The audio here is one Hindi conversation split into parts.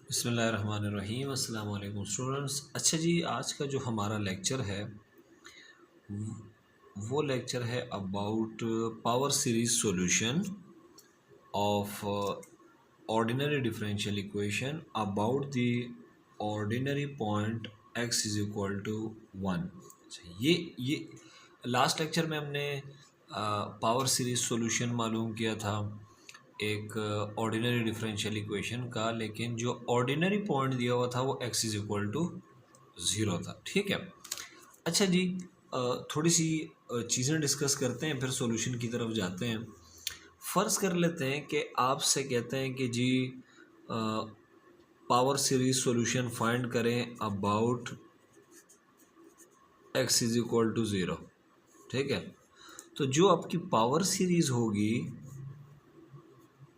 बिस्मिल्लाहिर्रहमानिर्रहीम अस्सलाम वालेकुम स्टूडेंट्स। अच्छा जी, आज का जो हमारा लेक्चर है वो लेक्चर है about power series solution of ordinary differential equation about the ordinary point x is equal to 1। ये लास्ट लेक्चर में हमने पावर सीरीज सॉल्यूशन मालूम किया था एक ऑर्डिनरी डिफरेंशियल इक्वेशन का, लेकिन जो ऑर्डिनरी पॉइंट दिया हुआ था वो x इज इक्वल टू 0 था। ठीक है। अच्छा जी, थोड़ी सी चीज़ें डिस्कस करते हैं फिर सॉल्यूशन की तरफ जाते हैं। फ़र्ज़ कर लेते हैं कि आपसे कहते हैं कि जी पावर सीरीज सॉल्यूशन फाइंड करें about x is equal to 0। ठीक है। तो जो आपकी पावर सीरीज़ होगी,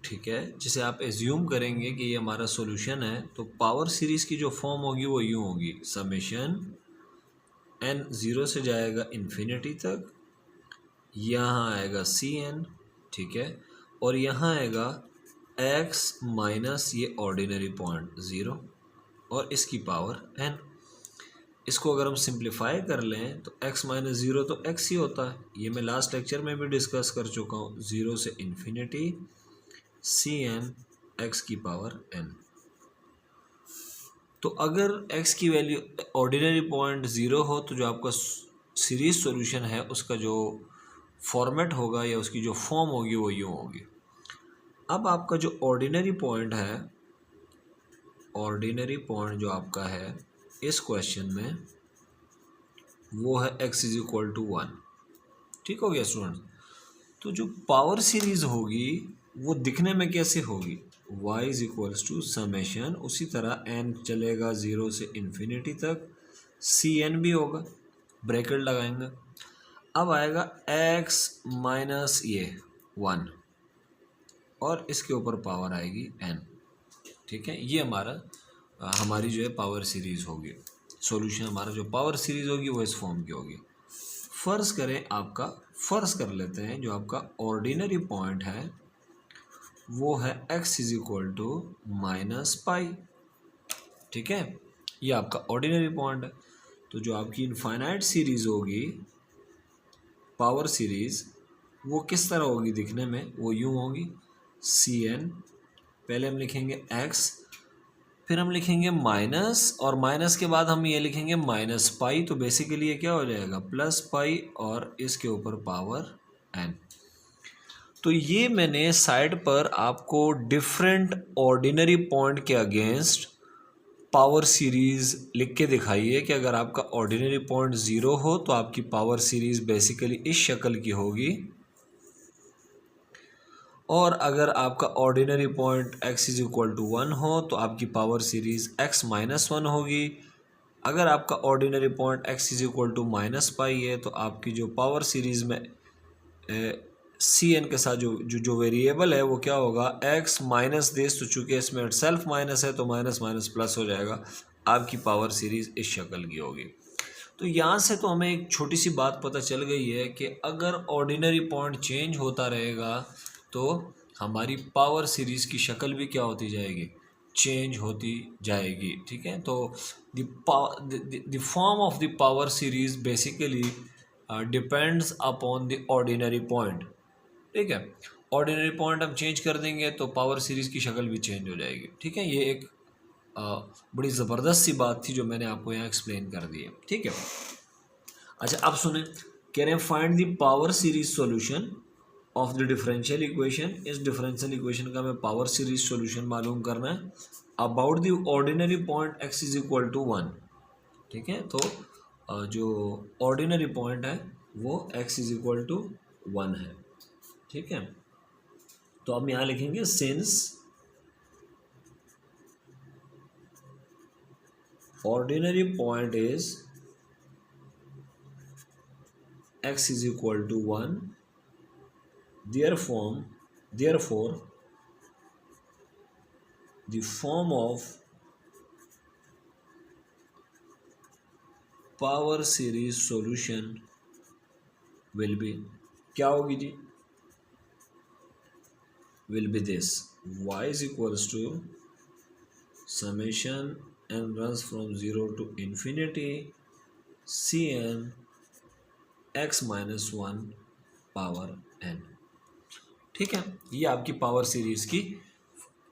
ठीक है, जिसे आप एज्यूम करेंगे कि ये हमारा सॉल्यूशन है, तो पावर सीरीज़ की जो फॉर्म होगी वो यूँ होगी, समेशन n 0 से जाएगा इन्फिनिटी तक, यहाँ आएगा सी एन, ठीक है, और यहाँ आएगा x माइनस ये ऑर्डिनरी पॉइंट 0 और इसकी पावर n। इसको अगर हम सिंप्लीफाई कर लें तो x माइनस 0 तो x ही होता है, ये मैं लास्ट लेक्चर में भी डिस्कस कर चुका हूँ। 0 से इन्फिनिटी सी एन एक्स की पावर n। तो अगर x की वैल्यू ऑर्डिनरी पॉइंट 0 हो तो जो आपका सीरीज सॉल्यूशन है उसका जो फॉर्मेट होगा या उसकी जो फॉर्म होगी वो यूँ होगी। अब आपका जो ऑर्डिनरी पॉइंट है, ऑर्डिनरी पॉइंट जो आपका है इस क्वेश्चन में वो है x इज इक्वल टू 1। ठीक हो गया स्टूडेंट्स। तो जो पावर सीरीज होगी वो दिखने में कैसे होगी, y is equals to summation, उसी तरह n चलेगा 0 से इन्फिनिटी तक, सी एन भी होगा, ब्रैकेट लगाएंगे। अब आएगा x माइनस ये 1 और इसके ऊपर पावर आएगी n। ठीक है, ये हमारी जो है पावर सीरीज़ होगी। सॉल्यूशन हमारा जो पावर सीरीज़ होगी वो इस फॉर्म की होगी। फ़र्ज़ करें आपका, फ़र्ज़ कर लेते हैं जो आपका ऑर्डिनरी पॉइंट है वो है x is equal to minus pi. ठीक है, ये आपका ऑर्डिनरी पॉइंट है। तो जो आपकी इनफाइनाइट सीरीज़ होगी, पावर सीरीज़, वो किस तरह होगी दिखने में, वो यूँ होगी, सी एन, पहले हम लिखेंगे x, फिर हम लिखेंगे माइनस, और माइनस के बाद हम ये लिखेंगे माइनस पाई, तो बेसिकली ये क्या हो जाएगा, प्लस पाई और इसके ऊपर पावर n। तो ये मैंने साइड पर आपको डिफरेंट ऑर्डिनरी पॉइंट के अगेंस्ट पावर सीरीज़ लिख के दिखाई है कि अगर आपका ऑर्डिनरी पॉइंट 0 हो तो आपकी पावर सीरीज़ बेसिकली इस शक्ल की होगी, और अगर आपका ordinary point x is equal to 1 हो तो आपकी पावर सीरीज़ x माइनस 1 होगी। अगर आपका ordinary point x is equal to minus pi है तो आपकी जो पावर सीरीज़ में सी एन के साथ जो वेरिएबल है वो क्या होगा, x माइनस दिस, तो चूँकि इसमें इट सेल्फ माइनस है तो माइनस माइनस प्लस हो जाएगा, आपकी पावर सीरीज़ इस शक्ल की होगी। तो यहाँ से तो हमें एक छोटी सी बात पता चल गई है कि अगर ऑर्डिनरी पॉइंट चेंज होता रहेगा तो हमारी पावर सीरीज़ की शक्ल भी क्या होती जाएगी, चेंज होती जाएगी। ठीक है, तो the form of the power series basically depends upon the ordinary point. ठीक है, ऑर्डिनरी पॉइंट हम चेंज कर देंगे तो पावर सीरीज़ की शक्ल भी चेंज हो जाएगी। ठीक है, ये एक बड़ी ज़बरदस्त सी बात थी जो मैंने आपको यहाँ एक्सप्लेन कर दी है। ठीक है। अच्छा, अब सुने, कह रहे हैं find the power series solution of the differential equation. इस डिफरेंशियल इक्वेशन का हमें पावर सीरीज सॉल्यूशन मालूम करना है about the ordinary point x is equal to 1। ठीक है, तो जो ऑर्डिनरी पॉइंट है वो x इज इक्वल टू 1 है। ठीक है, तो अब यहाँ लिखेंगे since ordinary point is x is equal to 1, therefore the form of power series solution will be, क्या होगी जी, will be this, y is equals to summation n runs from 0 to infinity C N X minus one power n। ठीक है, ये आपकी पावर सीरीज की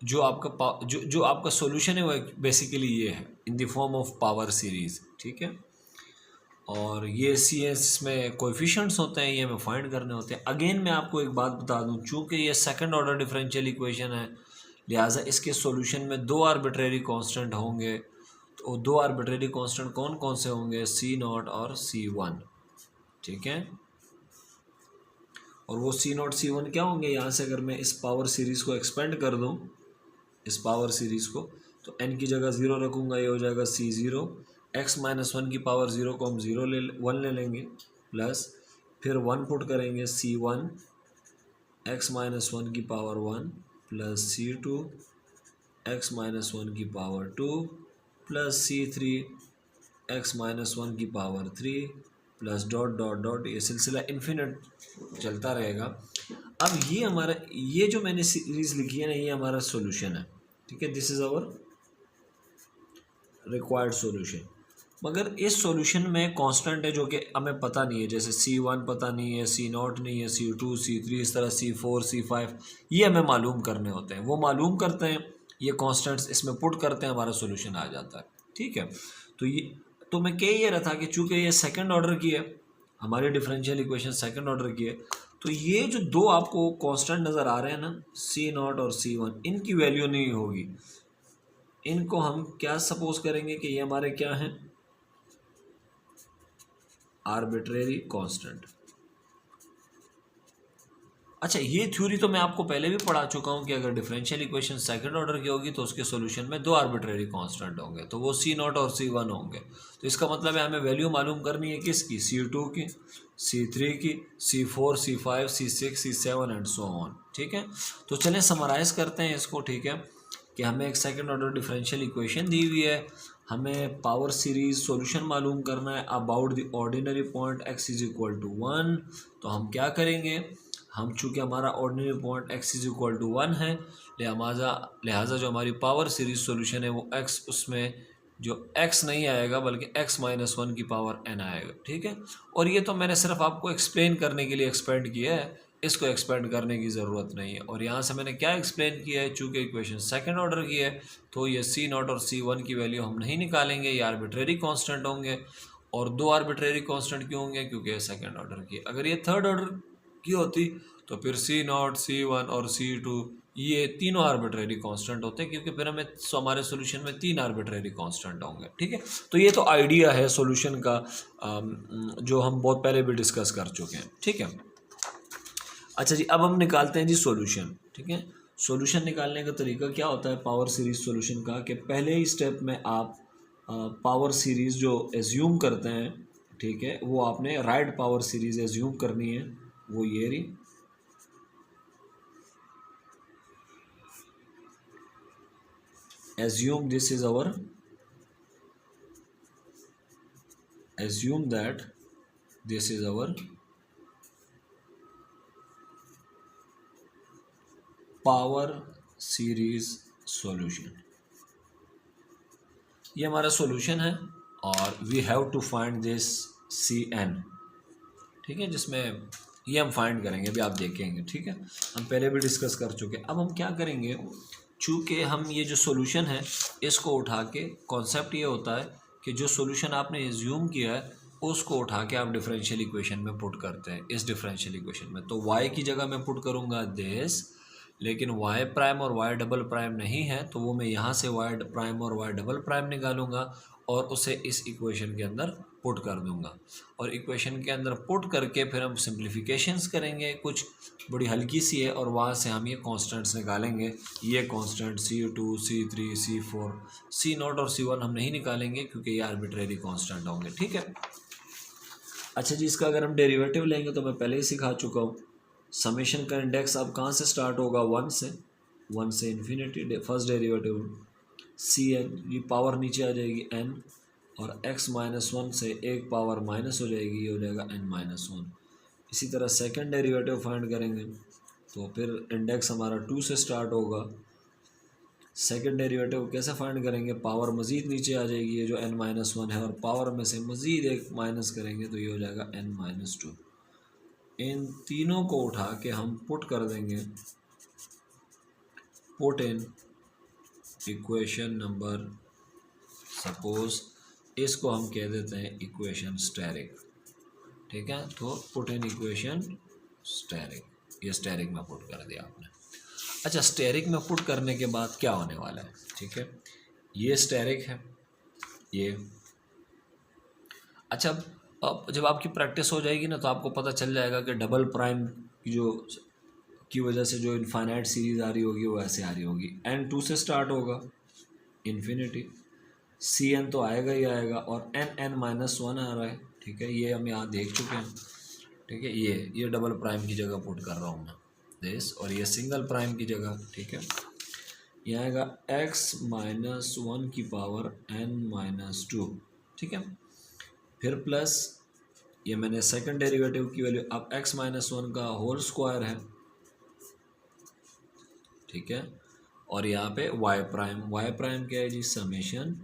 जो आपका जो आपका सॉल्यूशन है वो बेसिकली ये है in the form of power series. ठीक है, और ये सी एस में कोएफिशिएंट्स होते हैं, ये हमें फाइंड करने होते हैं। अगेन मैं आपको एक बात बता दूं, चूंकि ये सेकंड ऑर्डर डिफरेंशियल इक्वेशन है, लिहाजा इसके सॉल्यूशन में दो आर्बिट्रेरी कांस्टेंट होंगे। तो दो आर्बिट्रेरी कांस्टेंट कौन कौन से होंगे? सी नॉट और सी वन। ठीक है, और वो सी नॉट सी वन क्या होंगे? यहाँ से अगर मैं इस पावर सीरीज़ को एक्सपेंड कर दूँ, इस पावर सीरीज़ को, तो n की जगह ज़ीरो रखूँगा, ये हो जाएगा सी ज़ीरो, एक्स माइनस वन की पावर ज़ीरो को हम ज़ीरो वन ले लेंगे, प्लस फिर वन पुट करेंगे C one x minus one की power one, plus C two x minus one की power two, plus C three x minus one की power three, plus dot dot dot, ये सिलसिला इन्फिनिट चलता रहेगा। अब ये हमारा, ये जो मैंने सीरीज लिखी है ना, ये हमारा सॉल्यूशन है। ठीक है, this is our required solution. मगर इस सॉल्यूशन में कांस्टेंट है जो कि हमें पता नहीं है, जैसे सी वन पता नहीं है, सी नॉट नहीं है, सी टू, सी थ्री, इस तरह सी फोर, सी फाइव, ये हमें मालूम करने होते हैं। वो मालूम करते हैं, ये कांस्टेंट्स इसमें पुट करते हैं, हमारा सॉल्यूशन आ जाता है। ठीक है, तो ये तो मैं कह ये रहा था कि चूंकि ये सेकंड ऑर्डर की है, हमारी डिफरेंशियल इक्वेशन सेकंड ऑर्डर की है, तो ये जो दो आपको कांस्टेंट नज़र आ रहे हैं ना, सी नॉट और सी वन, इनकी वैल्यू नहीं होगी। इनको हम क्या सपोज करेंगे कि ये हमारे क्या हैं? Arbitrary constant. अच्छा, ये थ्योरी तो मैं आपको पहले भी पढ़ा चुका हूँ कि अगर डिफरेंशियल इक्वेशन सेकंड ऑर्डर की होगी तो उसके सॉल्यूशन में दो आर्बिट्रेरी कांस्टेंट होंगे, तो वो सी नॉट और सी वन होंगे। तो इसका मतलब है हमें वैल्यू मालूम करनी है किसकी? सी टू की, सी थ्री की, C four, C five, C six, C seven and so on. ठीक है, तो चलें समराइज करते हैं इसको। ठीक है, कि हमें एक सेकंड ऑर्डर डिफरेंशियल इक्वेशन दी हुई है, हमें पावर सीरीज सॉल्यूशन मालूम करना है about the ordinary point X is equal to one. तो हम क्या करेंगे? हम चूँकि हमारा ordinary point X is equal to one है, लिहाजा जो हमारी पावर सीरीज सॉल्यूशन है वो एक्स, उसमें जो एक्स नहीं आएगा बल्कि एक्स माइनस वन की पावर एन आएगा। ठीक है, और ये तो मैंने सिर्फ आपको एक्सप्लेन करने के लिए एक्सपेंड किया है, इसको एक्सपेंड करने की ज़रूरत नहीं है। और यहाँ से मैंने क्या एक्सप्लेन किया है, चूँकि इक्वेशन सेकंड ऑर्डर की है तो ये सी नॉट और सी वन की वैल्यू हम नहीं निकालेंगे, ये आर्बिट्रेरी कांस्टेंट होंगे। और दो आर्बिट्रेरी कांस्टेंट क्यों होंगे? क्योंकि ये सेकंड ऑर्डर की। अगर ये थर्ड ऑर्डर की होती तो फिर सी नॉट, सी वन और सी टू, ये तीनों आर्बिट्रेरी कांस्टेंट होते हैं, क्योंकि फिर हमें हमारे सॉल्यूशन में तीन आर्बिट्रेरी कांस्टेंट होंगे। ठीक है, तो ये तो आइडिया है सॉल्यूशन का, जो हम बहुत पहले भी डिस्कस कर चुके हैं। ठीक है, अच्छा जी, अब हम निकालते हैं जी सॉल्यूशन। ठीक है, सॉल्यूशन निकालने का तरीका क्या होता है पावर सीरीज सॉल्यूशन का, कि पहले ही स्टेप में आप पावर सीरीज जो एज्यूम करते हैं, ठीक है, वो आपने राइट पावर सीरीज एज्यूम करनी है, वो ये रही। assume this is our assume that this is our power series solution. ये हमारा सॉल्यूशन है और we have to find this C N. ठीक है, जिसमें ये हम फाइंड करेंगे, अभी आप देखेंगे। ठीक है, हम पहले भी डिस्कस कर चुके हैं। अब हम क्या करेंगे, चूँकि हम ये जो सॉल्यूशन है इसको उठा के, कॉन्सेप्ट ये होता है कि जो सॉल्यूशन आपने एज्यूम किया है उसको उठा के आप डिफरेंशियल इक्वेशन में पुट करते हैं। इस डिफरेंशियल इक्वेशन में तो y की जगह मैं पुट करूँगा दिस, लेकिन y प्राइम और y डबल प्राइम नहीं है, तो वो मैं यहाँ से y प्राइम और y डबल प्राइम निकालूंगा और उसे इस इक्वेशन के अंदर पुट कर दूंगा। और इक्वेशन के अंदर पुट करके फिर हम सिंप्लीफिकेशंस करेंगे, कुछ बड़ी हल्की सी है, और वहाँ से हम ये कांस्टेंट्स निकालेंगे। ये constant C2, C3, C4, C0 और C1 हम नहीं निकालेंगे क्योंकि ये आर्बिट्रेरी कांस्टेंट होंगे। ठीक है, अच्छा जी, इसका अगर हम डेरिवेटिव लेंगे तो मैं पहले ही सिखा चुका हूँ, समेशन का इंडेक्स अब कहाँ से स्टार्ट होगा? वन से infinity. First derivative C N, ये पावर नीचे आ जाएगी n, और x माइनस वन से एक पावर माइनस हो जाएगी, ये हो जाएगा n माइनस वन। इसी तरह सेकंड डेरिवेटिव फाइंड करेंगे तो फिर इंडेक्स हमारा 2 से स्टार्ट होगा, सेकंड डेरिवेटिव कैसे फाइंड करेंगे, पावर मज़ीद नीचे आ जाएगी, ये जो n-1 है, और पावर में से मज़ीद एक माइनस करेंगे तो ये हो जाएगा n-2। इन तीनों को उठा के हम पुट कर देंगे, put in equation number, suppose इसको हम कह देते हैं इक्वेशन स्टेरिक, ठीक है। तो पुट इन इक्वेशन स्टेरिक, ये स्टेरिक में पुट कर दिया आपने। अच्छा, स्टेरिक में पुट करने के बाद क्या होने वाला है, ठीक है, ये स्टेरिक है ये। अच्छा, अब जब आपकी प्रैक्टिस हो जाएगी ना तो आपको पता चल जाएगा कि डबल प्राइम की वजह से जो इनफाइनाइट सीरीज आ रही होगी वो ऐसे आ रही होगी, n2 से स्टार्ट होगा इन्फिनिटी, Cn तो आएगा ही आएगा, और n-1 आ रहा है, ठीक है, ये हम यहाँ देख चुके हैं, ठीक है। ये डबल प्राइम की जगह पुट कर रहा हूँ मैं दिस, और ये सिंगल प्राइम की जगह, ठीक है। यहाँ आएगा x-1 की पावर n-2, ठीक है। फिर प्लस ये मैंने सेकंड डेरिवेटिव की वैल्यू, अब x-1 का होल स्क्वायर है, ठीक है। और यहाँ पे y प्राइम क्या है जी, समेशन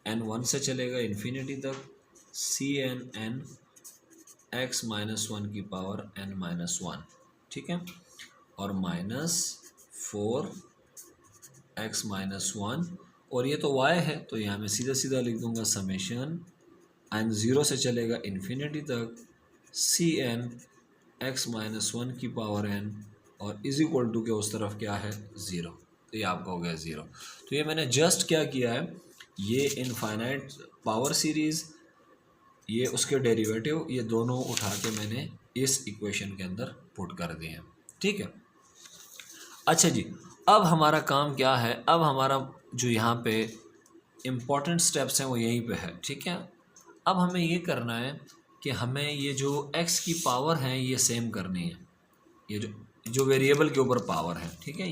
n1 से चलेगा इन्फिनिटी तक Cn x-1 की पावर n-1, ठीक है, और -4 x-1, और ये तो y है तो यहाँ मैं सीधा सीधा लिख दूंगा समेशन n0 से चलेगा इन्फिनिटी तक Cn x-1 की पावर n, और इज इक्वल टू के उस तरफ क्या है 0, तो ये आपका हो गया 0। तो ये मैंने जस्ट क्या किया है, ये इनफाइनाइट पावर सीरीज़, ये उसके डेरिवेटिव, ये दोनों उठा के मैंने इस इक्वेशन के अंदर पुट कर दिए हैं, ठीक है। अच्छा जी, अब हमारा काम क्या है, अब हमारा जो यहाँ पे इम्पॉर्टेंट स्टेप्स हैं वो यहीं पे है, ठीक है। अब हमें ये करना है कि हमें ये जो x की पावर है ये सेम करनी है, ये जो वेरिएबल के ऊपर पावर है, ठीक है,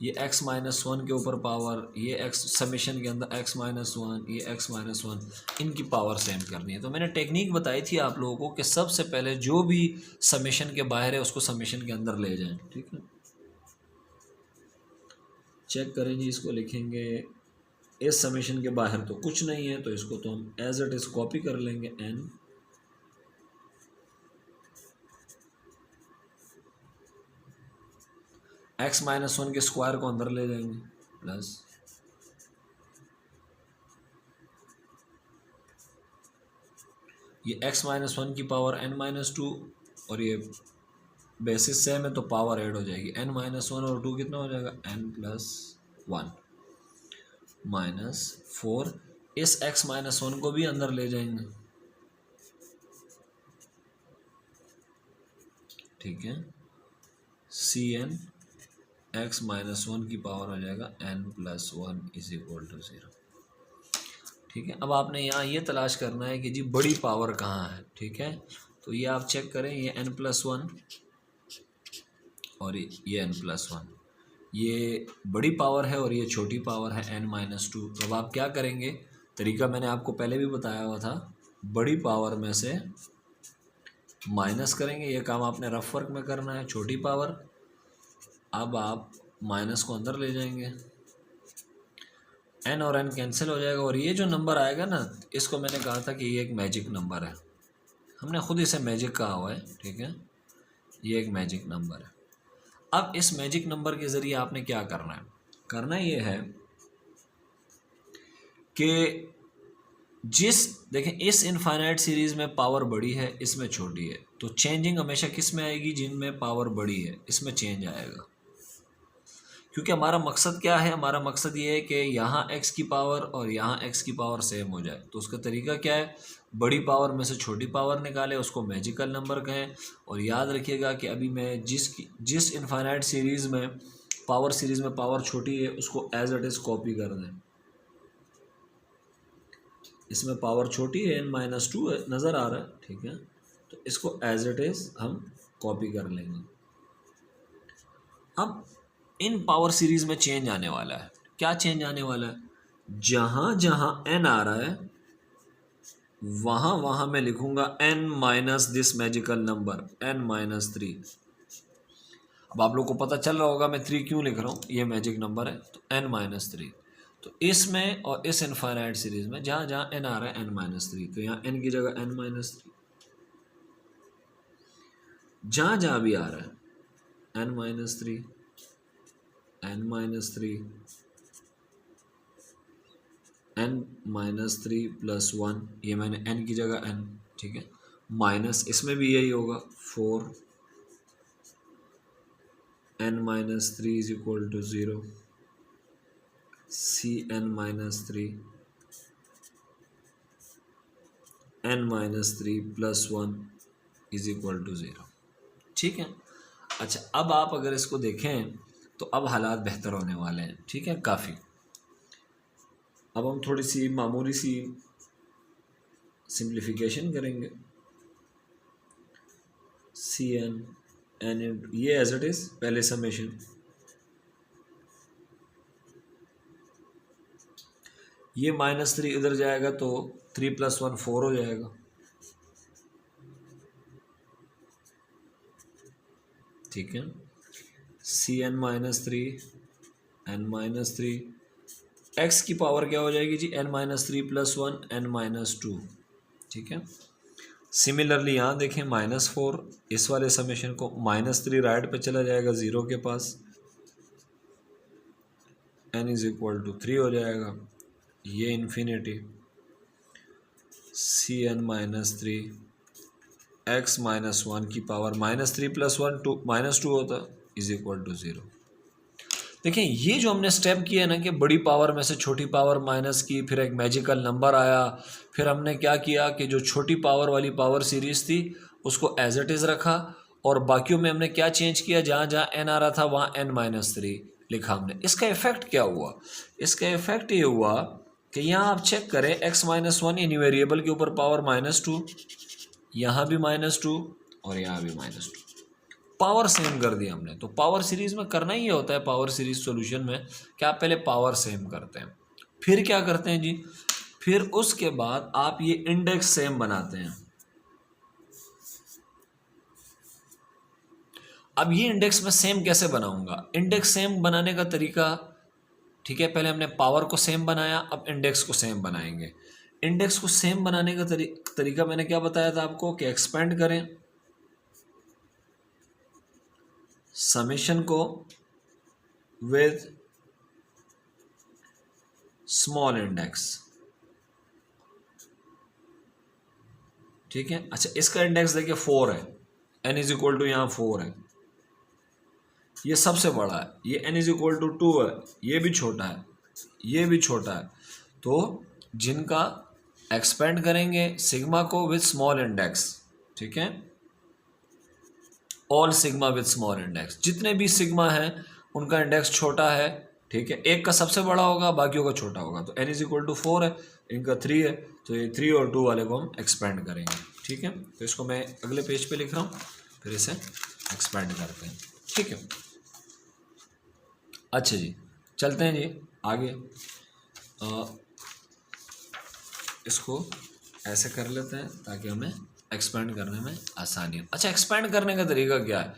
ये x-1 के ऊपर पावर, ये x समेशन के अंदर x-1, ये x-1, इनकी पावर सेम करनी है। तो मैंने टेक्निक बताई थी आप लोगों को कि सबसे पहले जो भी समेशन के बाहर है उसको समेशन के अंदर ले जाएं, ठीक है। चेक करें जी, इसको लिखेंगे इस समेशन के बाहर तो कुछ नहीं है, तो इसको तो हम एज इट इज कॉपी कर लेंगे, n x-1 के स्क्वायर को अंदर ले जाएंगे, प्लस ये x-1 की पावर n-2, और ये बेसिस सेम है तो पावर ऐड हो जाएगी, n-1 और 2 कितना हो जाएगा n+1 -4, इस x-1 को भी अंदर ले जाएंगे, ठीक है। Cn x-1 की पावर हो जाएगा n+1 इज इक्वल टू 0, ठीक है। अब आपने यहाँ ये तलाश करना है कि जी बड़ी पावर कहाँ है, ठीक है। तो ये आप चेक करें, ये n+1 और ये n+1, ये बड़ी पावर है और ये छोटी पावर है n-2। तो अब आप क्या करेंगे, तरीका मैंने आपको पहले भी बताया हुआ था, बड़ी पावर में से माइनस करेंगे, ये काम आपने रफ वर्क में करना है, छोटी पावर, अब आप माइनस को अंदर ले जाएंगे, n और n कैंसिल हो जाएगा, और ये जो नंबर आएगा ना, इसको मैंने कहा था कि ये एक मैजिक नंबर है, हमने खुद इसे मैजिक कहा हुआ है, ठीक है, ये एक मैजिक नंबर है। अब इस मैजिक नंबर के ज़रिए आपने क्या करना है, करना ये है कि देखें इस इनफाइनाइट सीरीज़ में पावर बड़ी है, इसमें छोटी है, तो चेंजिंग हमेशा किस में आएगी, जिनमें पावर बड़ी है इसमें चेंज आएगा, क्योंकि हमारा मकसद क्या है, हमारा मकसद ये है कि यहाँ x की पावर और यहाँ x की पावर सेम हो जाए। तो उसका तरीका क्या है, बड़ी पावर में से छोटी पावर निकालें, उसको मैजिकल नंबर कहें, और याद रखिएगा कि अभी मैं जिस इनफाइनाइट सीरीज़ में पावर छोटी है उसको एज इट इज़ कॉपी कर दें, इसमें पावर छोटी है n-2 नज़र आ रहा है, ठीक है, तो इसको एज इट इज़ हम कॉपी कर लेंगे। अब इन पावर सीरीज़ में चेंज आने वाला है, क्या चेंज आने वाला है, जहाँ जहाँ n आ रहा है वहाँ वहाँ मैं लिखूँगा n minus this magical number n-3, अब आप लोग को पता चल रहा होगा मैं 3 क्यों लिख रहा हूँ, ये मैजिक नंबर है। तो n-3, तो इसमें और इस इनफाइनाइट सीरीज में जहाँ जहाँ n आ रहा है n-3, तो यहाँ n की जगह n-3, जहाँ जहाँ भी आ रहा है n-3, n-3, n-3 + 1, ये मैंने n की जगह n, ठीक है, माइनस इसमें भी यही होगा 4 n-3 = 0, Cn-3 n-3 + 1 = 0, ठीक है। अच्छा, अब आप अगर इसको देखें तो अब हालात बेहतर होने वाले हैं, ठीक है, काफ़ी। अब हम थोड़ी सी मामूली सी सिंप्लीफिकेशन करेंगे। Cn n ये एज इट इज़ पहले समेशन, ये -3 इधर जाएगा तो 3 + 1 4 हो जाएगा, ठीक है। Cn-3 n-3, x की पावर क्या हो जाएगी जी, n-3 + 1 n-2, ठीक है। सिमिलरली यहाँ देखें -4, इस वाले समेशन को -3 राइट पे चला जाएगा 0 के पास, n = 3 हो जाएगा, ये इन्फिनिटी। Cn-3 x-1 की पावर -3 + 1 -2 होता = 0। देखिए ये जो हमने स्टेप किया है ना कि बड़ी पावर में से छोटी पावर माइनस की, फिर एक मैजिकल नंबर आया, फिर हमने क्या किया कि जो छोटी पावर वाली पावर सीरीज थी उसको एज इट इज़ रखा, और बाकियों में हमने क्या चेंज किया, जहाँ जहाँ n आ रहा था वहाँ n-3 लिखा हमने। इसका इफेक्ट क्या हुआ, इसका इफेक्ट ये हुआ कि यहाँ आप चेक करें x-1 इन वेरिएबल के ऊपर पावर -2, यहाँ भी -2 और यहाँ भी -2, पावर सेम कर दिया हमने। तो पावर सीरीज में करना ही होता है, पावर सीरीज सॉल्यूशन में क्या आप पहले पावर सेम करते हैं, फिर क्या करते हैं जी, फिर उसके बाद आप ये इंडेक्स सेम बनाते हैं। अब ये इंडेक्स में सेम कैसे बनाऊंगा, इंडेक्स सेम बनाने का तरीका, ठीक है, पहले हमने पावर को सेम बनाया, अब इंडेक्स को सेम बनाएंगे। इंडेक्स को सेम बनाने का तरीका मैंने क्या बताया था आपको कि एक्सपेंड करें समेशन को विद स्मॉल इंडेक्स, ठीक है। अच्छा, इसका इंडेक्स देखिए 4 है, n = यहाँ 4 है, ये सबसे बड़ा है, ये n = 2 है, ये भी छोटा है, ये भी छोटा है। तो जिनका एक्सपेंड करेंगे सिग्मा को विद स्मॉल इंडेक्स, ठीक है, all sigma with small index, जितने भी सिग्मा हैं उनका इंडेक्स छोटा है, ठीक है, एक का सबसे बड़ा होगा बाकियों का छोटा होगा। तो n = 4 है, इनका 3 है, तो ये 3 और 2 वाले को हम एक्सपेंड करेंगे, ठीक है। तो इसको मैं अगले पेज पे लिख रहा हूँ, फिर इसे एक्सपेंड करते हैं, ठीक है। अच्छा जी, चलते हैं जी आगे, इसको ऐसे कर लेते हैं ताकि हमें एक्सपेंड करने में आसानी हो। अच्छा, एक्सपेंड करने का तरीका क्या है,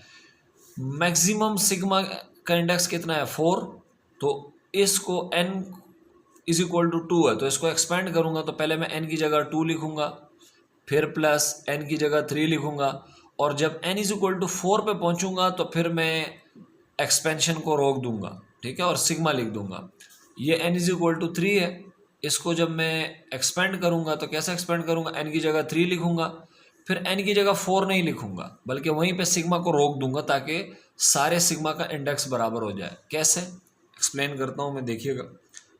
मैक्सिमम सिग्मा का इंडेक्स कितना है 4, तो इसको n = 2 है, तो इसको एक्सपेंड करूंगा तो पहले मैं n की जगह 2 लिखूंगा, फिर प्लस n की जगह 3 लिखूंगा, और जब n = 4 पे पहुंचूंगा तो फिर मैं एक्सपेंशन को रोक दूंगा, ठीक है, और सिग्मा लिख दूंगा। ये n = 3 है, इसको जब मैं एक्सपेंड करूंगा तो कैसे एक्सपेंड करूंगा, n की जगह 3 लिखूंगा, फिर n की जगह 4 नहीं लिखूंगा बल्कि वहीं पे सिग्मा को रोक दूंगा ताकि सारे सिग्मा का इंडेक्स बराबर हो जाए। कैसे, एक्सप्लेन करता हूँ मैं, देखिएगा।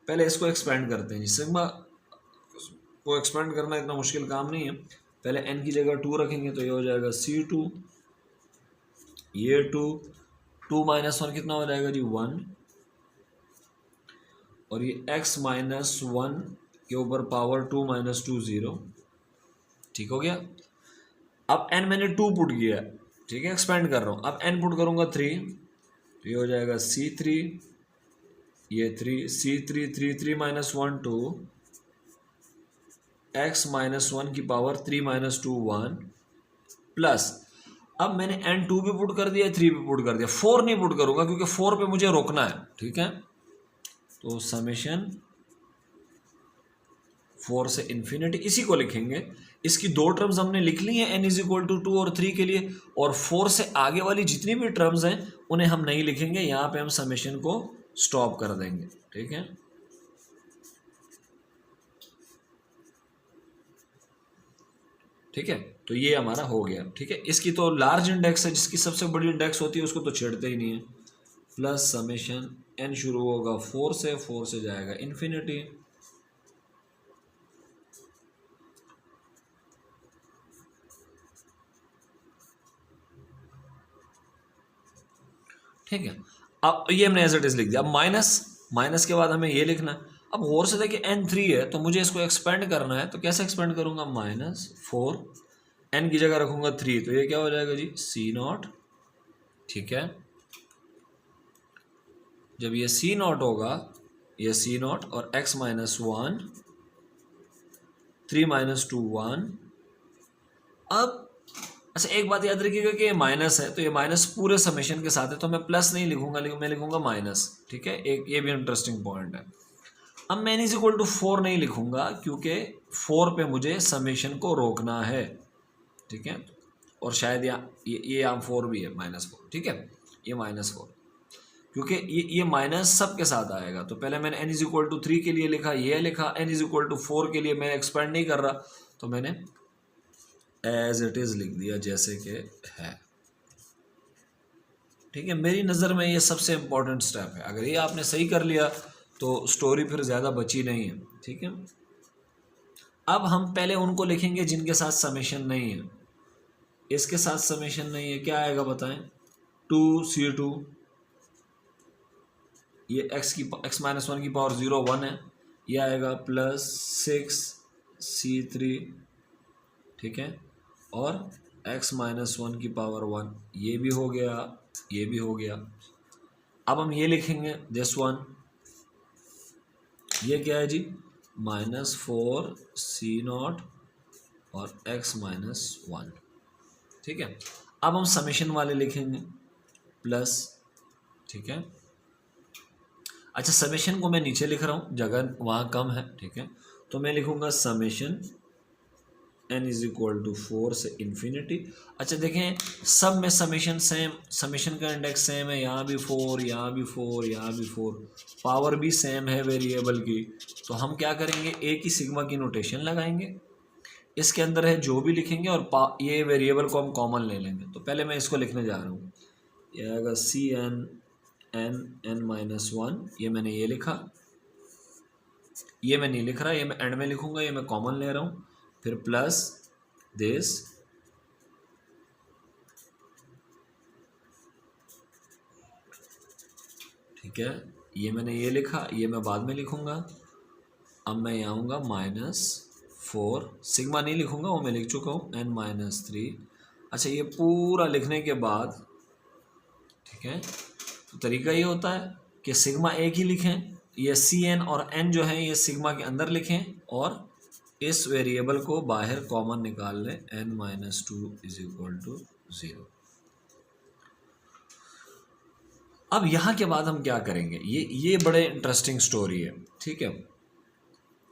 पहले इसको एक्सपेंड करते हैं जी, सिग्मा को एक्सपेंड करना इतना मुश्किल काम नहीं है। पहले n की जगह 2 रखेंगे तो ये हो जाएगा C2, ये 2 -1 कितना हो जाएगा जी 1, और ये x-1 के ऊपर पावर 2 - 2 0, ठीक हो गया। अब n मैंने 2 पुट किया, ठीक है, एक्सपेंड कर रहा हूँ, अब n पुट करूँगा 3, तो ये हो जाएगा C3, ये 3 C3 3 3 - 1 2, x -1 की पावर 3 - 2 1, प्लस अब मैंने n2 भी पुट कर दिया, 3 भी पुट कर दिया, 4 नहीं पुट करूंगा क्योंकि 4 पे मुझे रोकना है, ठीक है। तो समेशन 4 से इन्फिनिटी, इसी को लिखेंगे। इसकी दो टर्म्स हमने लिख ली हैं n इज इक्वल टू 2 और 3 के लिए, और 4 से आगे वाली जितनी भी टर्म्स हैं उन्हें हम नहीं लिखेंगे, यहाँ पे हम समेशन को स्टॉप कर देंगे, ठीक है। ठीक है, तो ये हमारा हो गया, ठीक है। इसकी तो लार्ज इंडेक्स है, जिसकी सबसे बड़ी इंडेक्स होती है उसको तो छेड़ते ही नहीं है। प्लस समेशन n शुरू होगा 4 से, 4 से जाएगा इन्फिनिटी, ठीक है। अब ये हमने एज इट इज लिख दिया। अब माइनस के बाद हमें ये लिखना है। अब और से देखिए n3 है तो मुझे इसको एक्सपेंड करना है, तो कैसे एक्सपेंड करूंगा, -4 n की जगह रखूंगा 3, तो ये क्या हो जाएगा जी, C0, ठीक है। जब ये C0 होगा, ये C0 और x -1 3 - 2 1। अब अच्छा एक बात याद रखिएगा कि ये माइनस है, तो ये माइनस पूरे समेशन के साथ है, तो मैं प्लस नहीं लिखूंगा, मैं लिखूंगा माइनस, ठीक है। एक ये भी इंटरेस्टिंग पॉइंट है। अब मैं n इज इक्वल टू 4 नहीं लिखूंगा क्योंकि 4 पे मुझे समेशन को रोकना है, ठीक है। और शायद ये यहाँ 4 भी है, -4, ठीक है। ये -4 क्योंकि ये माइनस सब के साथ आएगा, तो पहले मैंने n इज इक्वल टू 3 के लिए लिखा, ये लिखा, n इज इक्वल टू 4 के लिए मैं एक्सपेंड नहीं कर रहा, तो मैंने एज इट इज लिख दिया जैसे कि है, ठीक है। मेरी नज़र में ये सबसे इम्पोर्टेंट स्टेप है। अगर ये आपने सही कर लिया तो स्टोरी फिर ज़्यादा बची नहीं है, ठीक है। अब हम पहले उनको लिखेंगे जिनके साथ समेशन नहीं है। इसके साथ समेशन नहीं है, क्या आएगा बताएं, 2c2, ये x -1 की पावर 0 1 है, ये आएगा +6c3, ठीक है। और x -1 की पावर 1, ये भी हो गया, ये भी हो गया। अब हम ये लिखेंगे दिस वन, ये क्या है जी, -4c0 और x -1, ठीक है। अब हम समेशन वाले लिखेंगे प्लस, ठीक है। अच्छा समेशन को मैं नीचे लिख रहा हूँ, जगह वहाँ कम है, ठीक है। तो मैं लिखूँगा summation n is equal to 4 से इन्फिनिटी। अच्छा देखें सब में समेशन सेम, समेशन का इंडेक्स सेम है, यहाँ भी 4, यहाँ भी 4, यहाँ भी 4, पावर भी सेम है वेरिएबल की। तो हम क्या करेंगे, एक ही सिग्मा की नोटेशन लगाएंगे, इसके अंदर है जो भी लिखेंगे और ये वेरिएबल को हम कॉमन ले लेंगे। तो पहले मैं इसको लिखने जा रहा हूँ, ये आएगा Cn n -1, ये मैंने ये लिखा, ये मैं नहीं लिख रहा, ये मैं एंड में लिखूंगा, ये मैं कॉमन ले रहा हूँ। फिर प्लस दिस, ठीक है, ये मैंने ये लिखा, ये मैं बाद में लिखूंगा। अब मैं यहाँ आऊँगा -4, सिग्मा नहीं लिखूंगा, वो मैं लिख चुका हूँ, n -3। अच्छा ये पूरा लिखने के बाद, ठीक है, तो तरीका ये होता है कि सिग्मा एक ही लिखें, ये Cn और n जो है ये सिग्मा के अंदर लिखें और इस वेरिएबल को बाहर कॉमन निकाल लें, n -2 इज इक्वल टू 0। अब यहाँ के बाद हम क्या करेंगे, ये बड़े इंटरेस्टिंग स्टोरी है, ठीक है।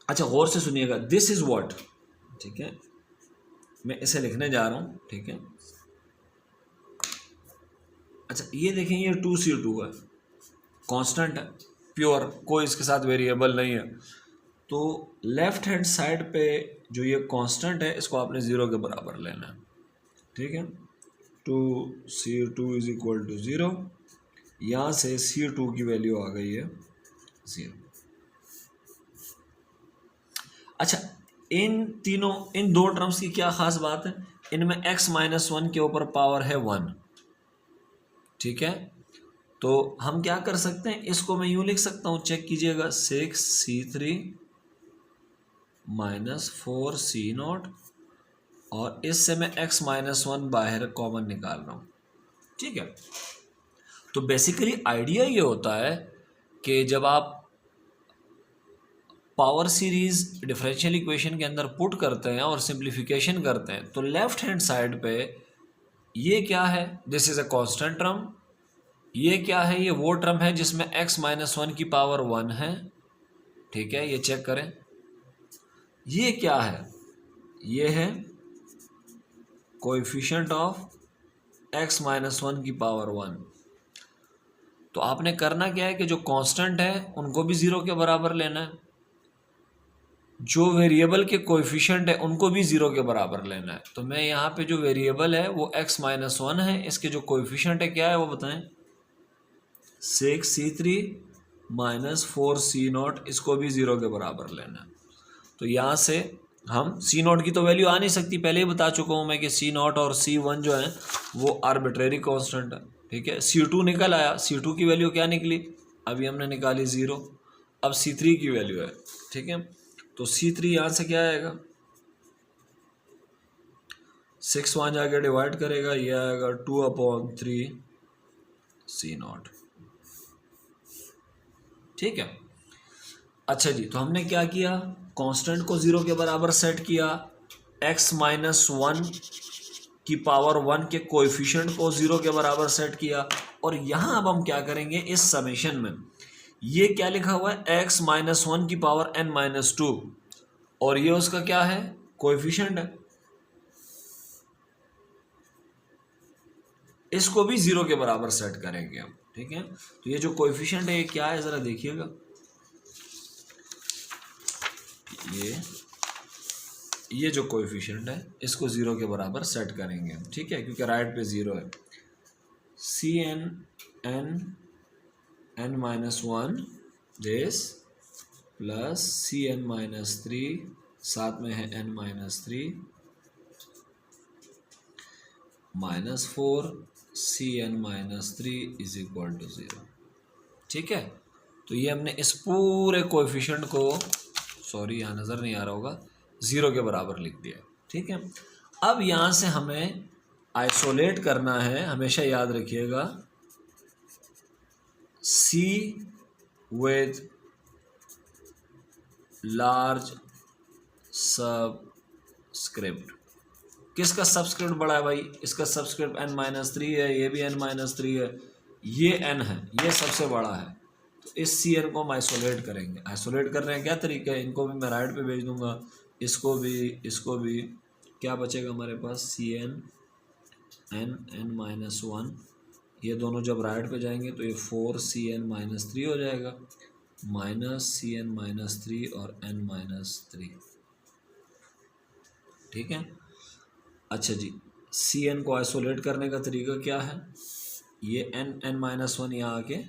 अच्छा गौर से सुनिएगा, दिस इज व्हाट, ठीक है, मैं इसे लिखने जा रहा हूँ, ठीक है। अच्छा ये देखें, ये 2c2 है, कांस्टेंट है, प्योर, कोई इसके साथ वेरिएबल नहीं है। तो लेफ्ट हैंड साइड पे जो ये कांस्टेंट है इसको आपने 0 के बराबर लेना है, ठीक है। 2c2 इज इक्वल टू 0, यहाँ से c2 की वैल्यू आ गई है 0। अच्छा इन दो टर्म्स की क्या खास बात है, इनमें x -1 के ऊपर पावर है 1, ठीक है। तो हम क्या कर सकते हैं, इसको मैं यूं लिख सकता हूं, चेक कीजिएगा, 6c3 -4c0, और इससे मैं x -1 बाहर कॉमन निकाल रहा हूं, ठीक है। तो बेसिकली आइडिया ये होता है कि जब आप पावर सीरीज डिफरेंशियल इक्वेशन के अंदर पुट करते हैं और सिंप्लीफिकेशन करते हैं, तो लेफ्ट हैंड साइड पे ये क्या है, this is a constant term. ये क्या है, ये वो टर्म है जिसमें x माइनस वन की पावर 1 है, ठीक है, ये चेक करें। ये क्या है, ये है coefficient of x minus one की पावर 1। तो आपने करना क्या है कि जो कांस्टेंट है उनको भी जीरो के बराबर लेना है, जो वेरिएबल के कोएफिशिएंट है उनको भी जीरो के बराबर लेना है। तो मैं यहाँ पे जो वेरिएबल है वो x माइनस वन है, इसके जो कोएफिशिएंट है क्या है वो बताएं, 6c3 माइनस 4c0, इसको भी जीरो के बराबर लेना है। तो यहाँ से हम c0 की तो वैल्यू आ नहीं सकती, पहले ही बता चुका हूँ मैं कि c0 और c1 जो है वो आर्बिट्रेरी कांस्टेंट है, ठीक है। c2 निकल आया, c2 की वैल्यू क्या निकली, अभी हमने निकाली 0। अब c3 की वैल्यू है, ठीक है। तो c3 यहाँ से क्या आएगा, 6 वहाँ जाके डिवाइड करेगा, ये आएगा 2/3 c0, ठीक है। अच्छा जी, तो हमने क्या किया, कांस्टेंट को जीरो के बराबर सेट किया, x माइनस वन की पावर 1 के कोएफिशिएंट को जीरो के बराबर सेट किया। और यहां अब हम क्या करेंगे, इस समेशन में ये क्या लिखा हुआ है, x माइनस वन की पावर n माइनस टू, और ये उसका क्या है, कोएफिशिएंट है। इसको भी जीरो के बराबर सेट करेंगे हम, ठीक है। तो ये जो कोएफिशिएंट है ये क्या है, जरा देखिएगा, ये जो कोएफिशिएंट है इसको जीरो के बराबर सेट करेंगे हम, ठीक है, क्योंकि राइट पे जीरो है। C N N minus one this plus C N minus three, साथ में है N minus three minus four C N minus three is equal to zero, ठीक है। तो ये हमने इस पूरे कोएफिशिएंट को, सॉरी यहाँ नज़र नहीं आ रहा होगा, ज़ीरो के बराबर लिख दिया, ठीक है। अब यहाँ से हमें आइसोलेट करना है, हमेशा याद रखिएगा, सी विद लार्ज सबस्क्रिप्ट। किसका सबस्क्रिप्ट बड़ा है भाई, इसका सबस्क्रिप्ट n माइनस थ्री है, ये भी n माइनस थ्री है, ये n है, ये सबसे बड़ा है। तो इस सी एन को हम आइसोलेट करेंगे। आइसोलेट करने का क्या तरीका है, इनको भी मैं राइट पे भेज दूंगा, इसको भी क्या बचेगा हमारे पास, C N N minus one, ये दोनों जब राइट पे जाएंगे तो ये 4cn माइनस थ्री हो जाएगा, minus C N minus three और n माइनस थ्री, ठीक है। अच्छा जी, सी एन को आइसोलेट करने का तरीका क्या है, ये एन माइनस वन यहाँ आके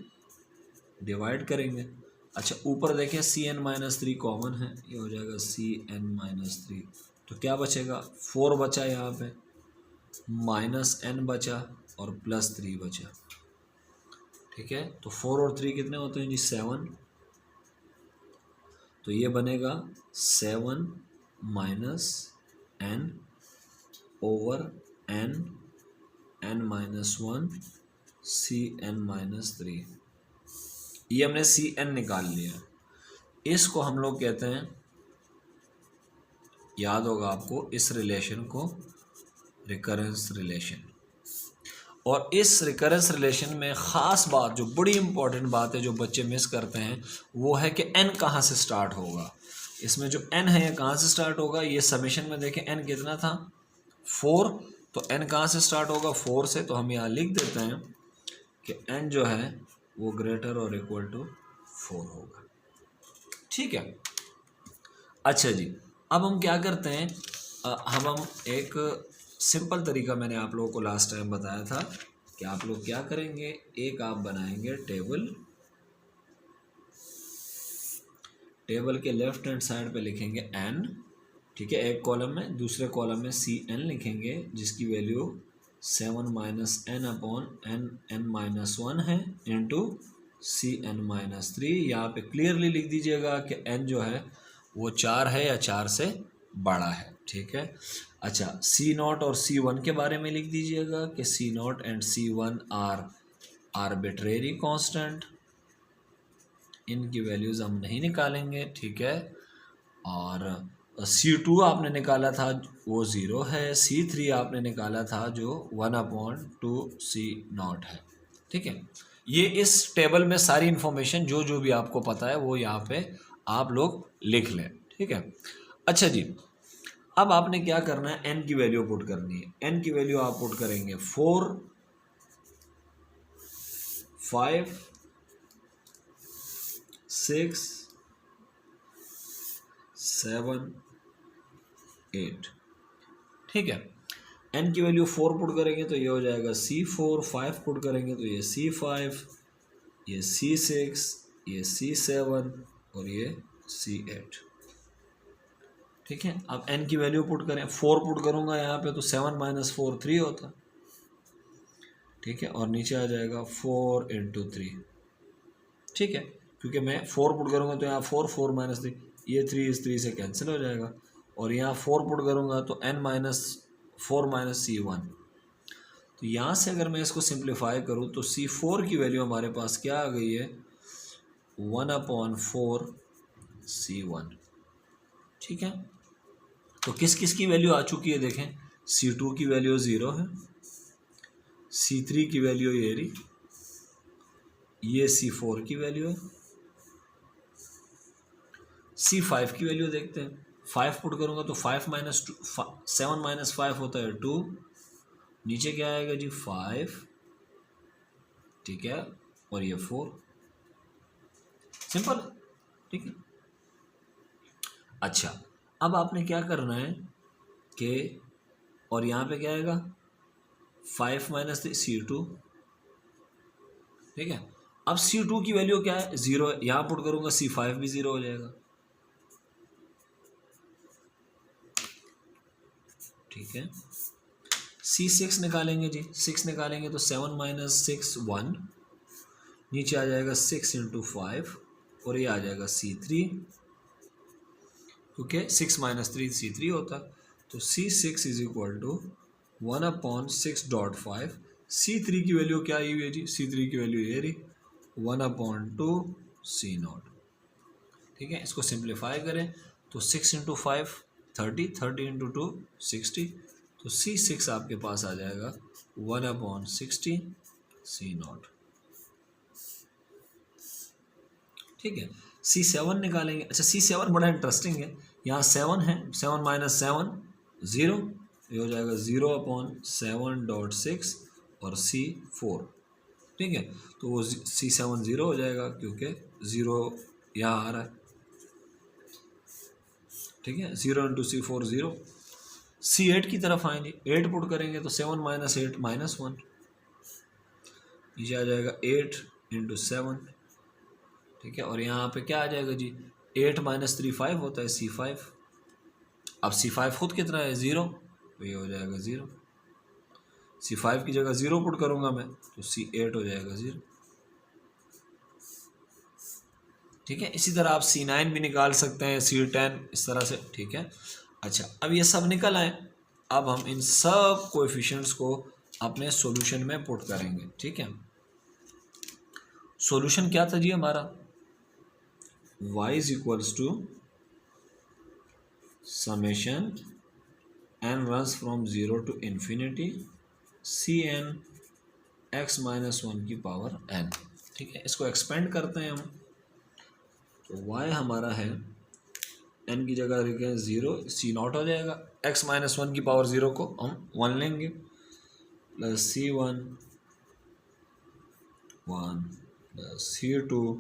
डिवाइड करेंगे। अच्छा, ऊपर देखें C N minus three common है, ये हो जाएगा सी एन माइनस थ्री, तो क्या बचेगा, 4 बचा यहाँ पे, माइनस n बचा और प्लस 3 बचा, ठीक है। तो 4 और 3 कितने होते हैं जी, 7, तो ये बनेगा 7 minus n over n minus one C N minus three, ये हमने सी एन निकाल लिया। इसको हम लोग कहते हैं, याद होगा आपको इस रिलेशन को, रिकरेंस रिलेशन। और इस रिकरेंस रिलेशन में ख़ास बात, जो बड़ी इंपॉर्टेंट बात है जो बच्चे मिस करते हैं, वो है कि n कहाँ से स्टार्ट होगा। इसमें जो n है ये कहाँ से स्टार्ट होगा, ये समेशन में देखें n कितना था, 4, तो n कहाँ से स्टार्ट होगा, 4 से। तो हम यहाँ लिख देते हैं कि n जो है वो ग्रेटर और इक्वल टू 4 होगा, ठीक है। अच्छा जी, अब हम क्या करते हैं, हम एक सिंपल तरीका मैंने आप लोगों को लास्ट टाइम बताया था कि आप लोग क्या करेंगे, एक आप बनाएंगे टेबल के लेफ्ट हैंड साइड पे लिखेंगे n, ठीक है, एक कॉलम में, दूसरे कॉलम में सी एन लिखेंगे जिसकी value 7 minus n upon n minus one है into C N minus three. यहाँ पे क्लियरली लिख दीजिएगा कि n जो है वो 4 है या 4 से बड़ा है, ठीक है। अच्छा, सी नॉट और सी वन के बारे में लिख दीजिएगा कि C not and C one are arbitrary constant, इनकी वैल्यूज़ हम नहीं निकालेंगे, ठीक है। और C2 आपने निकाला था वो 0 है, C3 आपने निकाला था जो 1/2C0 है। ठीक है, ये इस टेबल में सारी इन्फॉर्मेशन जो जो भी आपको पता है वो यहाँ पे आप लोग लिख लें। ठीक है, अच्छा जी, अब आपने क्या करना है, n की वैल्यू पुट करनी है। n की वैल्यू आप पुट करेंगे 4, 5, 6, 7, 8। ठीक है, n की वैल्यू 4 पुट करेंगे तो ये हो जाएगा C4, 5 पुट करेंगे तो ये C5, ये C6, ये C7 और ये C8। ठीक है, अब n की वैल्यू पुट करें, 4 पुट करूंगा यहाँ पे तो 7 - 4 3 होता। ठीक है, और नीचे आ जाएगा 4 × 3। ठीक है, क्योंकि मैं 4 पुट करूंगा तो यहाँ 4, 4 - 3, ये 3 इस 3 से कैंसिल हो जाएगा, और यहाँ 4 पुट करूंगा तो n - 4 - C1। तो यहाँ से अगर मैं इसको सिंप्लीफाई करूँ तो C4 की वैल्यू हमारे पास क्या आ गई है, 1/4 C1। ठीक है, तो किस किस की वैल्यू आ चुकी है देखें, C2 की वैल्यू 0 है, C3 की वैल्यू ये रही, ये C4 की वैल्यू है, C5 की वैल्यू देखते हैं। 5 पुट करूंगा तो 5 - 2, 7 - 5 होता है 2, नीचे क्या आएगा जी 5। ठीक है, और ये 4, सिंपल। ठीक है, अच्छा, अब आपने क्या करना है कि, और यहाँ पे क्या आएगा 5 - 3 C2। ठीक है, अब C2 की वैल्यू क्या है, 0 है, यहाँ पुट करूंगा C5 भी 0 हो जाएगा। ठीक है, C6 निकालेंगे जी, 6 निकालेंगे तो 7 - 6 1, नीचे आ जाएगा 6 × 5 और ये आ जाएगा C3, क्योंकि 6 - 3 C3 होता, तो C6 = 1/6.5। C3 की वैल्यू क्या आई हुई है जी, C3 की वैल्यू ये रही 1/2 C0। ठीक है, इसको सिंप्लीफाई करें तो 6 × 5 30, 30 × 2 60, तो C6 आपके पास आ जाएगा 1/60 C0। ठीक है, C7 निकालेंगे। अच्छा, C7 बड़ा इंटरेस्टिंग है, यहाँ 7 है, 7 - 7 0, ये हो जाएगा 0/7.6 और C4। ठीक है, तो वो C7 0 हो जाएगा क्योंकि 0 यहाँ आ रहा है। ठीक है, 0 × C4 0। C8 की तरफ आएंगे, 8 पुट करेंगे तो 7 - 8 -1, नीचे आ जाएगा 8 × 7। ठीक है, और यहाँ पे क्या आ जाएगा जी 8 - 3 5 होता है C5। अब C5 खुद कितना है 0, तो ये हो जाएगा 0। C5 की जगह 0 पुट करूंगा मैं तो C8 हो जाएगा 0। ठीक है, इसी तरह आप C9 भी निकाल सकते हैं, C10 इस तरह से। ठीक है, अच्छा, अब ये सब निकल आए, अब हम इन सब कोएफिशिएंट्स को अपने सॉल्यूशन में पुट करेंगे। ठीक है, सॉल्यूशन क्या था जी हमारा, y = summation n runs from 0 to infinity Cn x - 1 की पावर n। ठीक है, इसको एक्सपेंड करते हैं हम, तो y हमारा है n की जगह लिखें 0, C0 हो जाएगा, x - 1 की पावर 0 को हम 1 लेंगे, प्लस C1 1 प्लस C2,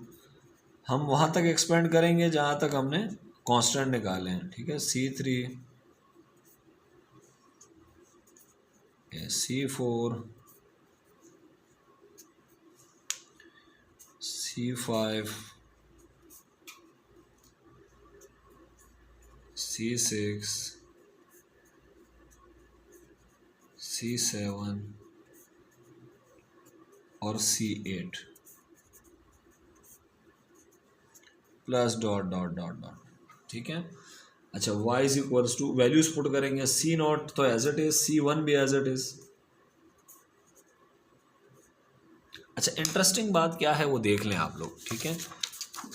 हम वहाँ तक एक्सपेंड करेंगे जहाँ तक हमने कांस्टेंट निकाले हैं। ठीक है, C3, C4, C5, C6, C7 और C8 plus dot dot dot dot. ठीक है, अच्छा, y = वैल्यूज पुट करेंगे, C0 तो एज इट इज, C1 भी एज इट इज। अच्छा, इंटरेस्टिंग बात क्या है वो देख लें आप लोग। ठीक है,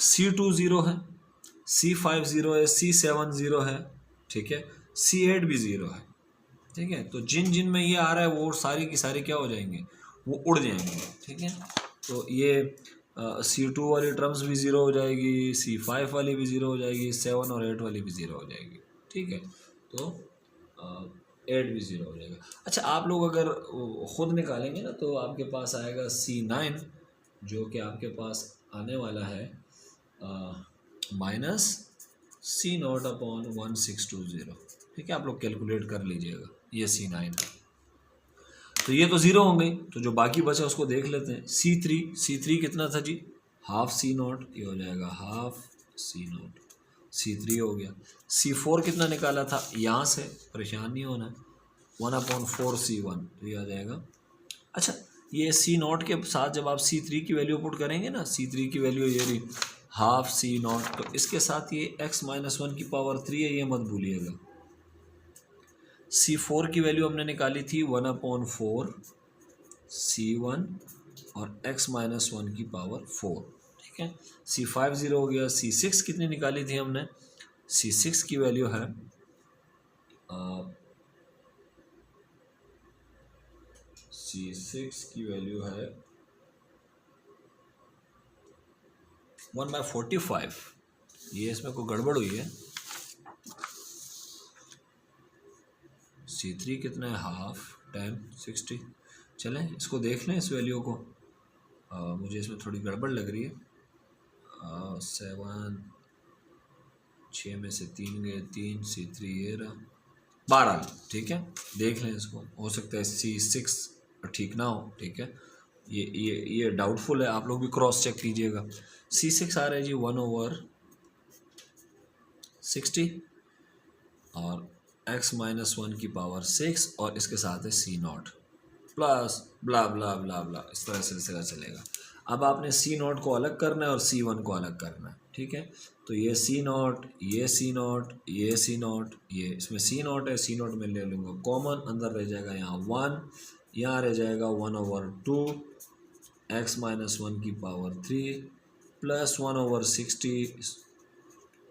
C2 0 है, C5 0 है, C7 0 है, ठीक है, C8 भी 0 है, ठीक है। तो जिन जिन में ये आ रहा है वो सारी की सारी क्या हो जाएंगे, वो उड़ जाएंगे, ठीक है। तो ये C2 वाली टर्म्स भी 0 हो जाएगी, C5 वाली भी 0 हो जाएगी, 7 और 8 वाली भी 0 हो जाएगी, ठीक है। तो 8 भी 0 हो जाएगा। अच्छा, आप लोग अगर ख़ुद निकालेंगे ना तो आपके पास आएगा C9, जो कि आपके पास आने वाला है -C0/1620, ठीक है। आप लोग कैलकुलेट कर लीजिएगा, ये C9 है। तो ये तो 0 हो गई, तो जो बाकी बचा उसको देख लेते हैं। C3 कितना था जी, हाफ C0, ये हो जाएगा हाफ C0, C3 हो गया। C4 कितना निकाला था, यहाँ से परेशान नहीं होना, 1/4C1, तो ये आ जाएगा। अच्छा, ये C0 के साथ जब आप C3 की वैल्यू पुट करेंगे ना, C3 की वैल्यू ये रही हाफ C0, तो इसके साथ ये x-1 है, ये मत भूलिएगा। C4 की वैल्यू हमने निकाली थी 1/4C1 और x-1, ठीक है। C5 0 हो गया। C6 कितनी निकाली थी हमने, C6 की वैल्यू है C6 की वैल्यू है 1/45। ये इसमें कोई गड़बड़ हुई है। C3 कितना है, हाफ 10 60। चलें इसको देख लें, इस वैल्यू को। मुझे इसमें थोड़ी गड़बड़ लग रही है। 7, 6 में से 3 गए, 3, C3 ये रहा 12, ठीक है। देख लें इसको, हो सकता है C6 ठीक ना हो, ठीक है। ये डाउटफुल है, आप लोग भी क्रॉस चेक कीजिएगा। C6 आ रहा है जी 1/60 और x-1 और इसके साथ है C0 प्लस ब्ला ब्ला ब्ला ब्ला, इस तरह सिलसिला चलेगा। अब आपने C0 को अलग करना है और C1 को अलग करना है, ठीक है। तो ये C0, ये C0, ये C0, ये इसमें C0 है, C0 में ले लूँगा कॉमन, अंदर रह जाएगा यहाँ 1, यहाँ रह जाएगा 1/2 x-1 प्लस 1/60,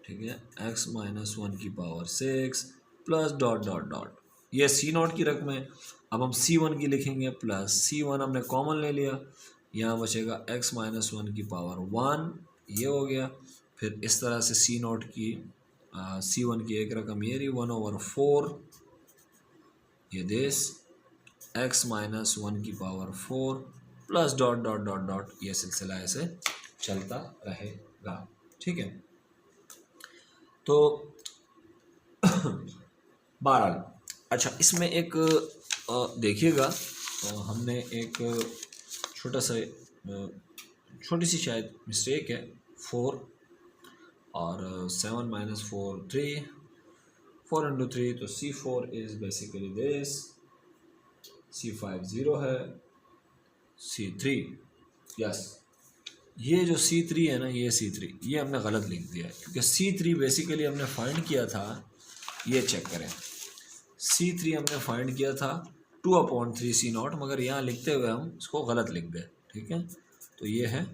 ठीक है, x-1 plus dot dot dot. ये C0 की रकम है। अब हम C1 की लिखेंगे, प्लस C1 हमने कॉमन ले लिया, यहाँ बचेगा x-1, ये हो गया। फिर इस तरह से C0 की C1 की एक रकम ये रही 1/4, ये देश x-1 plus dot dot dot dot, ये सिलसिला ऐसे चलता रहेगा, ठीक है। तो बहरहाल, अच्छा इसमें एक देखिएगा, हमने एक छोटी सी शायद मिस्टेक है, 4 और 7 - 4 3, 4 × 3, तो C4 is basically this, C5 0 है, C3 यस, ये जो C3 है ना, ये C3 ये हमने गलत लिख दिया है, क्योंकि C3 बेसिकली हमने फाइंड किया था, ये चेक करें, C3 हमने फाइंड किया था 2/3 C0, मगर यहाँ लिखते हुए हम इसको गलत लिख गए, ठीक है। तो ये है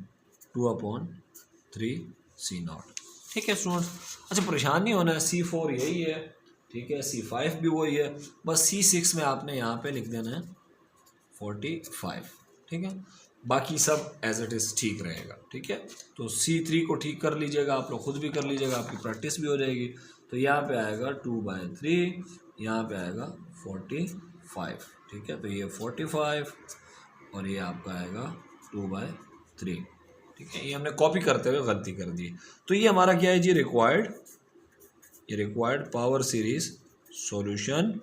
2/3 C0, ठीक है स्टूडेंट्स। अच्छा, परेशान नहीं होना है, C4 यही है, ठीक है, C5 भी वही है, बस C6 में आपने यहाँ पे लिख देना है 45, ठीक है। बाकी सब एज इट इज़ ठीक रहेगा, ठीक है। तो C3 को ठीक कर लीजिएगा, आप लोग खुद भी कर लीजिएगा, आपकी प्रैक्टिस भी हो जाएगी। तो यहाँ पे आएगा 2/3, यहाँ पे आएगा 45, ठीक है। तो ये 45 और ये आपका आएगा 2/3, ठीक है। ये हमने कॉपी करते हुए गलती कर दी। तो ये हमारा क्या है जी, required power series solution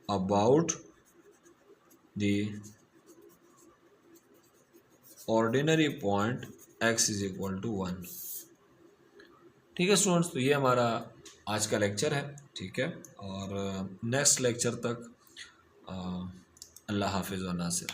about the ordinary point x = 1, ठीक है स्टूडेंट्स। तो ये हमारा आज का लेक्चर है, ठीक है। और नेक्स्ट लेक्चर तक अल्लाह हाफिज़ व नासिर।